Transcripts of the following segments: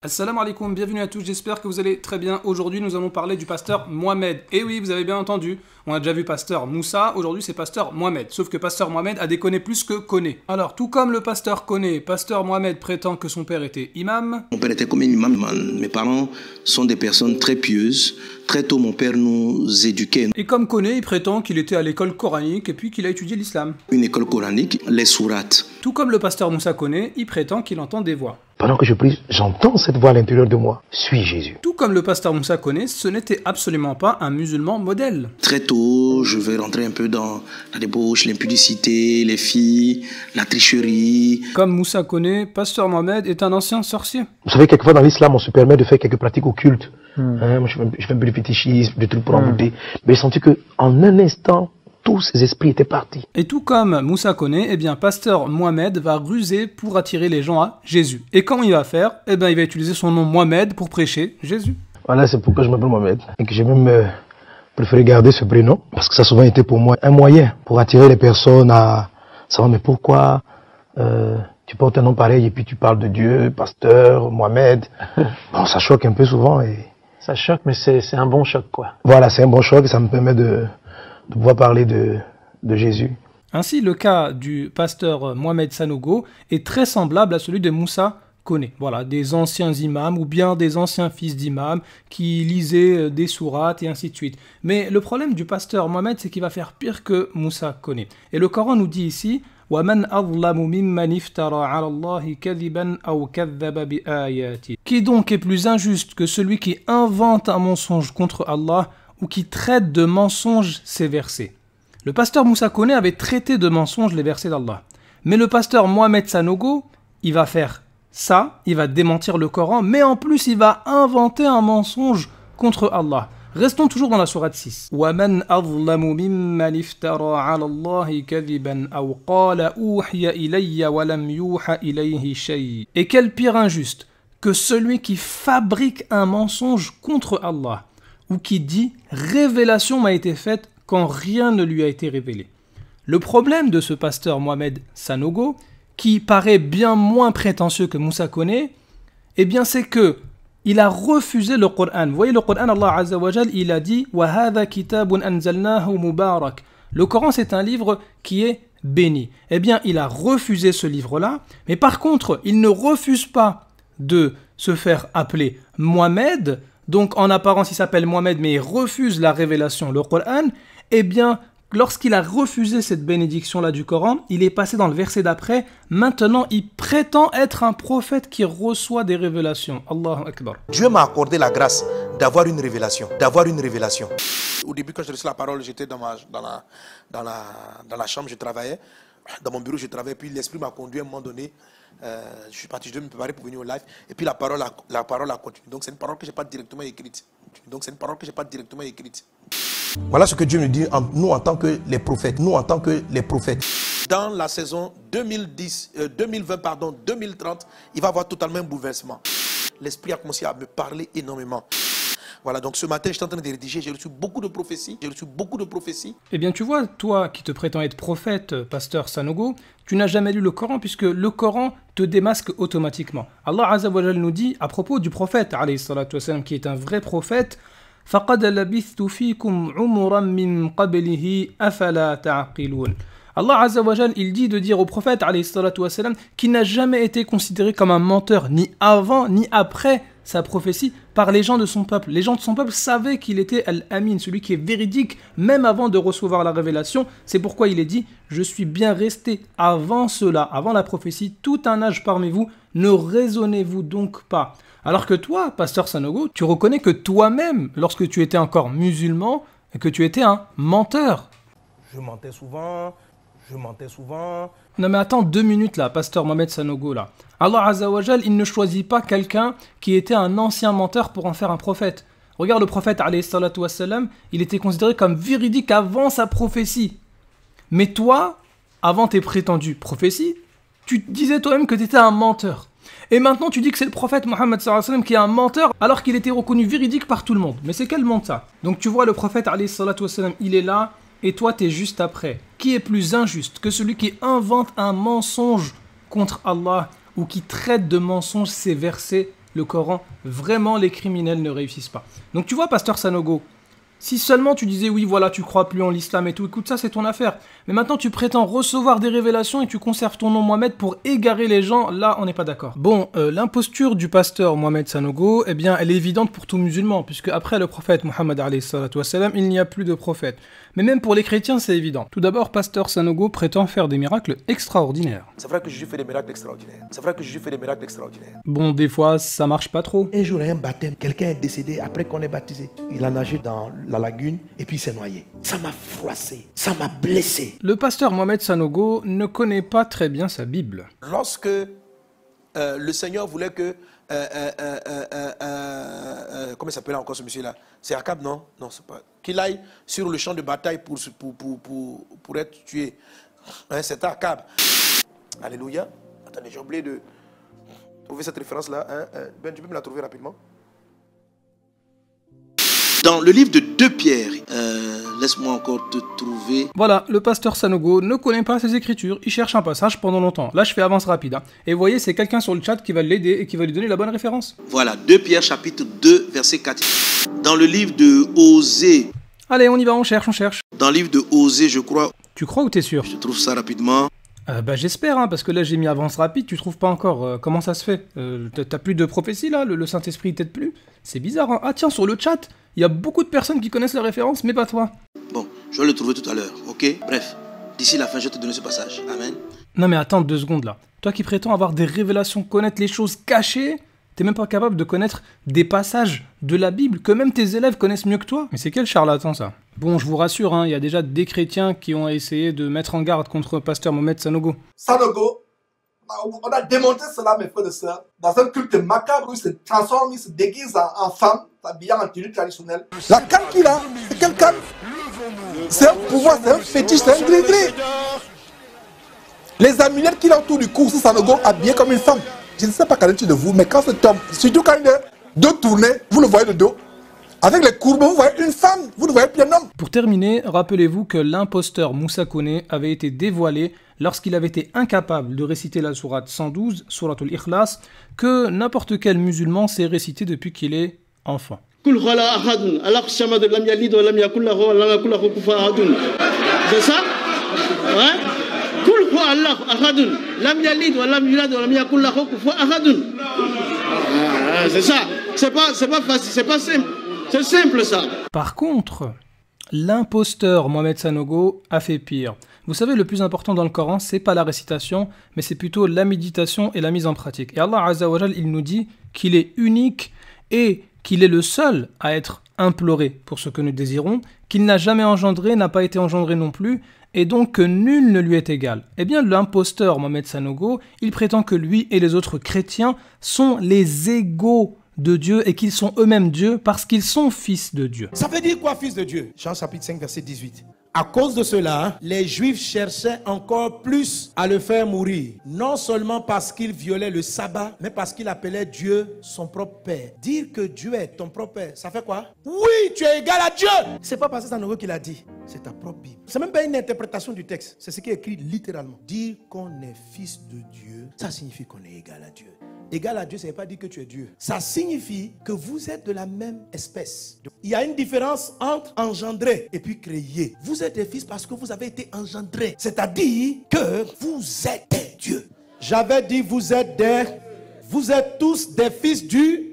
Assalamu alaikum, bienvenue à tous, j'espère que vous allez très bien. Aujourd'hui, nous allons parler du pasteur Mohamed. Et oui, vous avez bien entendu, on a déjà vu pasteur Moussa, aujourd'hui c'est pasteur Mohamed. Sauf que pasteur Mohamed a déconné plus que Koné. Alors, tout comme le pasteur Koné, pasteur Mohamed prétend que son père était imam. Mon père était comme un imam. Mes parents sont des personnes très pieuses. Très tôt, mon père nous éduquait. Et comme Koné, il prétend qu'il était à l'école coranique et puis qu'il a étudié l'islam. Une école coranique, les sourates. Tout comme le pasteur Moussa Koné, il prétend qu'il entend des voix. Pendant que je prie, j'entends cette voix à l'intérieur de moi. Suis Jésus. Tout comme le pasteur Moussa Koné, ce n'était absolument pas un musulman modèle. Très tôt, je vais rentrer un peu dans la débauche, l'impudicité, les filles, la tricherie. Comme Moussa Koné, pasteur Mohamed est un ancien sorcier. Vous savez, quelquefois dans l'islam, on se permet de faire quelques pratiques occultes. Moi, je fais un peu de fétichisme, de trucs pour embouter. Mais j'ai senti qu'en un instant, tous ces esprits étaient partis. Et tout comme Moussa Koné, eh bien, pasteur Mohamed va ruser pour attirer les gens à Jésus. Et comment il va faire? Eh bien, il va utiliser son nom Mohamed pour prêcher Jésus. Voilà, c'est pourquoi je m'appelle Mohamed. Et que j'ai même préféré garder ce prénom. Parce que ça a souvent été pour moi un moyen pour attirer les personnes à savoir, mais pourquoi tu portes un nom pareil et puis tu parles de Dieu, pasteur, Mohamed. Bon, ça choque un peu souvent. Ça choque, mais c'est un bon choc, quoi. Voilà, c'est un bon choc et ça me permet de pouvoir parler de Jésus. Ainsi, le cas du pasteur Mohamed Sanogo est très semblable à celui de Moussa Koné. Voilà, des anciens imams ou bien des anciens fils d'imams qui lisaient des sourates et ainsi de suite. Mais le problème du pasteur Mohamed, c'est qu'il va faire pire que Moussa Koné. Et le Coran nous dit ici وَمَنْ أَظْلَمُ مِمَّنِ افْتَرَى عَلَى اللَّهِ كَذِبًا أَوْ كَذَّبَ بِآيَاتِهِ. Qui donc est plus injuste que celui qui invente un mensonge contre Allah ou qui traite de mensonges ces versets? Le pasteur Moussa Koné avait traité de mensonges les versets d'Allah. Mais le pasteur Mohamed Sanogo, il va faire ça, il va démentir le Coran, mais en plus il va inventer un mensonge contre Allah. Restons toujours dans la sourate 6. وَمَنْ أَظْلَمُ مِمَّنِ افْتَرَى عَلَى اللَّهِ كَذِبًا أَوْ قَالَ أُوحِيَ إِلَيَّ وَلَمْ يُوحَ إِلَيْهِ شَيْءٌ. Et quel pire injuste que celui qui fabrique un mensonge contre Allah, ou qui dit « révélation m'a été faite » quand rien ne lui a été révélé. Le problème de ce pasteur Mohamed Sanogo, qui paraît bien moins prétentieux que Moussa Koné, eh bien c'est que il a refusé le Coran. Vous voyez le Coran, Allah Azza wa Jal, il a dit « Wa hadha kitabun anzalnahu mubarak ». Le Coran, c'est un livre qui est béni. Eh bien, il a refusé ce livre-là, mais par contre, il ne refuse pas de se faire appeler Mohamed. Donc en apparence il s'appelle Mohamed mais il refuse la révélation, le Coran. Eh bien lorsqu'il a refusé cette bénédiction là du Coran, il est passé dans le verset d'après. Maintenant il prétend être un prophète qui reçoit des révélations. Allahu Akbar. Dieu m'a accordé la grâce d'avoir une révélation, Au début quand j'ai reçu la parole, j'étais dans la chambre, je travaillais, dans mon bureau je travaillais, puis l'esprit m'a conduit à un moment donné. Je suis parti, je devais me préparer pour venir au live. Et puis la parole a continué. Donc c'est une parole que je n'ai pas directement écrite. Voilà ce que Dieu nous dit, nous en tant que les prophètes. Dans la saison 2020, il va y avoir totalement un bouleversement. L'esprit a commencé à me parler énormément. Voilà, donc ce matin, j'étais en train de rédiger, j'ai reçu beaucoup de prophéties. Eh bien, tu vois, toi qui te prétends être prophète, pasteur Sanogo, tu n'as jamais lu le Coran puisque le Coran te démasque automatiquement. Allah Azza wa Jal nous dit à propos du prophète, alayhi salatu wassalam, qui est un vrai prophète, فَقَدْ لَبِثْتُ فِيكُمْ عُمُرًا مِّن قَبْلِهِ أَفَلَا تَعْقِلُونَ. Allah Azza wa Jal, il dit de dire au prophète, alayhi salatu wassalam, qui n'a jamais été considéré comme un menteur, ni avant, ni après sa prophétie, par les gens de son peuple. Les gens de son peuple savaient qu'il était Al-Amin, celui qui est véridique, même avant de recevoir la révélation. C'est pourquoi il est dit « Je suis bien resté avant cela, avant la prophétie, tout un âge parmi vous, ne raisonnez-vous donc pas ?» Alors que toi, pasteur Sanogo, tu reconnais que toi-même, lorsque tu étais encore musulman, et que tu étais un menteur. Je mentais souvent. Non mais attends 2 minutes là, pasteur Mohamed Sanogo là. Allah Azza wa Jal, il ne choisit pas quelqu'un qui était un ancien menteur pour en faire un prophète. Regarde le prophète alayhi salatu wassalam, il était considéré comme véridique avant sa prophétie. Mais toi, avant tes prétendues prophéties, tu disais toi-même que tu étais un menteur. Et maintenant tu dis que c'est le prophète Mohammed sallallahu alayhi wa sallam qui est un menteur alors qu'il était reconnu véridique par tout le monde. Mais c'est quel monde ça? Donc tu vois le prophète alayhi salatu wassalam, il est là. Et toi, t'es juste après. Qui est plus injuste que celui qui invente un mensonge contre Allah ou qui traite de mensonge ces versets le Coran, vraiment les criminels ne réussissent pas. Donc tu vois, pasteur Sanogo, si seulement tu disais oui voilà tu crois plus en l'islam et tout, écoute ça c'est ton affaire. Mais maintenant tu prétends recevoir des révélations et tu conserves ton nom Mohamed pour égarer les gens, là on n'est pas d'accord. Bon, l'imposture du pasteur Mohamed Sanogo, eh bien elle est évidente pour tout musulman, puisque après le prophète Mohammed alayhi salatu wassalam, il n'y a plus de prophète. Mais même pour les chrétiens c'est évident. Tout d'abord, pasteur Sanogo prétend faire des miracles extraordinaires. C'est vrai que Jésus fait des miracles extraordinaires. C'est vrai que Jésus fait des miracles extraordinaires. Bon, des fois ça marche pas trop. Un jour, à un baptême, quelqu'un est décédé après qu'on ait baptisé. Il a nagé dans la lagune et puis il s'est noyé. Ça m'a froissé, ça m'a blessé. Le pasteur Mohamed Sanogo ne connaît pas très bien sa Bible. Lorsque le Seigneur voulait que... comment il s'appelle encore ce monsieur-là? C'est Akab, non? Non, c'est pas. Qu'il aille sur le champ de bataille pour être tué. Hein, c'était Akab. Alléluia. Attendez, j'ai oublié de trouver cette référence-là. Hein. Ben, tu peux me la trouver rapidement? Dans le livre de 2 Pierre, laisse-moi encore te trouver. Voilà, le pasteur Sanogo ne connaît pas ses écritures, il cherche un passage pendant longtemps. Là, je fais avance rapide. Hein. Et vous voyez, c'est quelqu'un sur le chat qui va l'aider et qui va lui donner la bonne référence. Voilà, 2 Pierre chapitre 2, verset 4. Dans le livre de Osée. Allez, on y va, on cherche, on cherche. Dans le livre de Osée, je crois. Tu crois ou t'es sûr? Je trouve ça rapidement. Bah j'espère, hein, parce que là j'ai mis avance rapide, tu trouves pas encore. Comment ça se fait? T'as plus de prophétie là? Le Saint-Esprit t'aide plus? C'est bizarre, hein. Ah tiens, sur le chat, il y a beaucoup de personnes qui connaissent la référence, mais pas toi. Bon, je vais le trouver tout à l'heure, ok? Bref, d'ici la fin, je vais te donner ce passage. Amen. Non mais attends 2 secondes là. Toi qui prétends avoir des révélations, connaître les choses cachées, t'es même pas capable de connaître des passages de la Bible que même tes élèves connaissent mieux que toi. Mais c'est quel charlatan ça? Bon, je vous rassure, hein, il y a déjà des chrétiens qui ont essayé de mettre en garde contre pasteur Mohamed Sanogo. Sanogo, on a démontré cela, mes frères et sœurs, dans un culte macabre où il se transforme, il se déguise en femme, s'habillant en tenue traditionnelle. La canne qu'il a, c'est quelle canne? C'est un pouvoir, c'est un fétiche, c'est un gris-gris. Les amulettes qu'il a autour du cou, c'est Sanogo habillé comme une femme. Je ne sais pas qu'en est-il de vous, mais quand cet homme, surtout quand il est dos tourné, vous le voyez de dos, avec les courbes, vous voyez une femme, vous ne voyez plus un homme. Pour terminer, rappelez-vous que l'imposteur Moussa Kone avait été dévoilé lorsqu'il avait été incapable de réciter la sourate 112, Suratul Ikhlas, que n'importe quel musulman sait réciter depuis qu'il est enfant. C'est ça? Ouais? C'est ça. C'est pas facile, c'est pas simple. C'est simple ça. Par contre, l'imposteur Mohamed Sanogo a fait pire. Vous savez, le plus important dans le Coran, c'est pas la récitation, mais c'est plutôt la méditation et la mise en pratique. Et Allah Azza wa Jal, il nous dit qu'il est unique et qu'il est le seul à être imploré pour ce que nous désirons, qu'il n'a jamais engendré, n'a pas été engendré non plus, et donc que nul ne lui est égal. Eh bien, l'imposteur Mohamed Sanogo, il prétend que lui et les autres chrétiens sont les égaux de Dieu et qu'ils sont eux-mêmes Dieu parce qu'ils sont fils de Dieu. Ça veut dire quoi, fils de Dieu? Jean chapitre 5, verset 18. À cause de cela, les Juifs cherchaient encore plus à le faire mourir. Non seulement parce qu'il violait le sabbat, mais parce qu'il appelait Dieu son propre Père. Dire que Dieu est ton propre Père, ça fait quoi? Oui, tu es égal à Dieu. C'est pas parce que c'est Sanogo qui l'a dit. C'est ta propre Bible. C'est même pas une interprétation du texte. C'est ce qui est écrit littéralement. Dire qu'on est fils de Dieu, ça signifie qu'on est égal à Dieu. Égal à Dieu, ça ne veut pas dire que tu es Dieu. Ça signifie que vous êtes de la même espèce. Il y a une différence entre engendrer et puis créer. Vous êtes des fils parce que vous avez été engendrés. C'est-à-dire que vous êtes des dieux. J'avais dit vous êtes tous des fils du...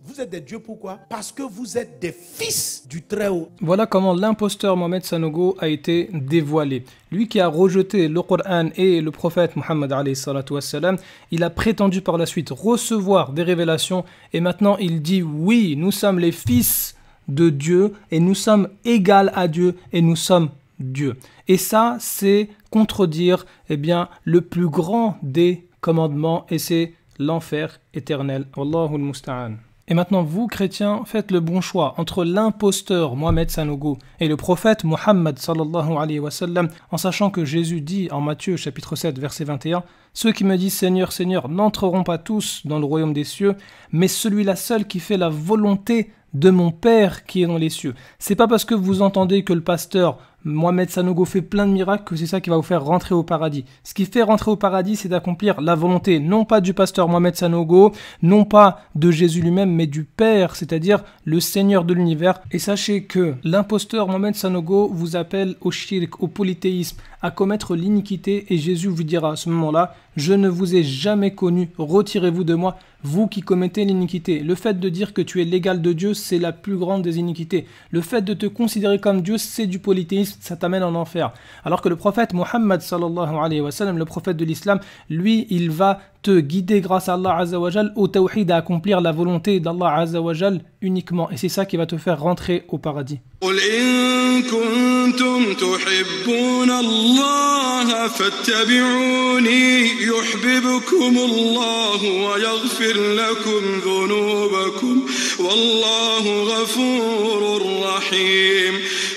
Vous êtes des dieux, pourquoi? Parce que vous êtes des fils du Très-Haut. Voilà comment l'imposteur Mohamed Sanogo a été dévoilé. Lui qui a rejeté le Coran et le prophète Mohammed alayhi salatu wassalam, il a prétendu par la suite recevoir des révélations et maintenant il dit oui, nous sommes les fils de Dieu et nous sommes égaux à Dieu et nous sommes Dieu. Et ça, c'est contredire le plus grand des commandements et c'est l'enfer éternel. Wallahu al-musta'an. Et maintenant, vous, chrétiens, faites le bon choix entre l'imposteur Mohamed Sanogo et le prophète Mohammed sallallahu alayhi wa sallam, en sachant que Jésus dit en Matthieu chapitre 7 verset 21 « Ceux qui me disent Seigneur, Seigneur n'entreront pas tous dans le royaume des cieux, mais celui-là seul qui fait la volonté de mon Père qui est dans les cieux. » C'est pas parce que vous entendez que le pasteur Mohamed Sanogo fait plein de miracles, que c'est ça qui va vous faire rentrer au paradis. Ce qui fait rentrer au paradis, c'est d'accomplir la volonté, non pas du pasteur Mohamed Sanogo, non pas de Jésus lui-même, mais du Père, c'est-à-dire le Seigneur de l'univers. Et sachez que l'imposteur Mohamed Sanogo vous appelle au shirk, au polythéisme, à commettre l'iniquité, et Jésus vous dira à ce moment-là: je ne vous ai jamais connu, retirez-vous de moi, vous qui commettez l'iniquité. Le fait de dire que tu es l'égal de Dieu, c'est la plus grande des iniquités. Le fait de te considérer comme Dieu, c'est du polythéisme, ça t'amène en enfer. Alors que le prophète Muhammad sallallahu alayhi wa sallam, le prophète de l'islam, lui, il va te guider grâce à Allah Azza wa Jal au tawhid, à accomplir la volonté d'Allah Azza wa Jal uniquement. Et c'est ça qui va te faire rentrer au paradis. قل إن كنتم تحبون الله فاتبعوني يحببكم الله ويغفر لكم ذنوبكم والله غفور رحيم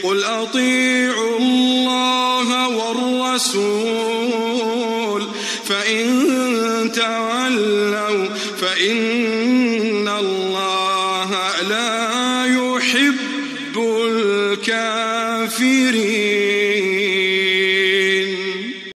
قل أطيعوا الله والرسول فإن تولوا فإن الله لا يحب الكافرين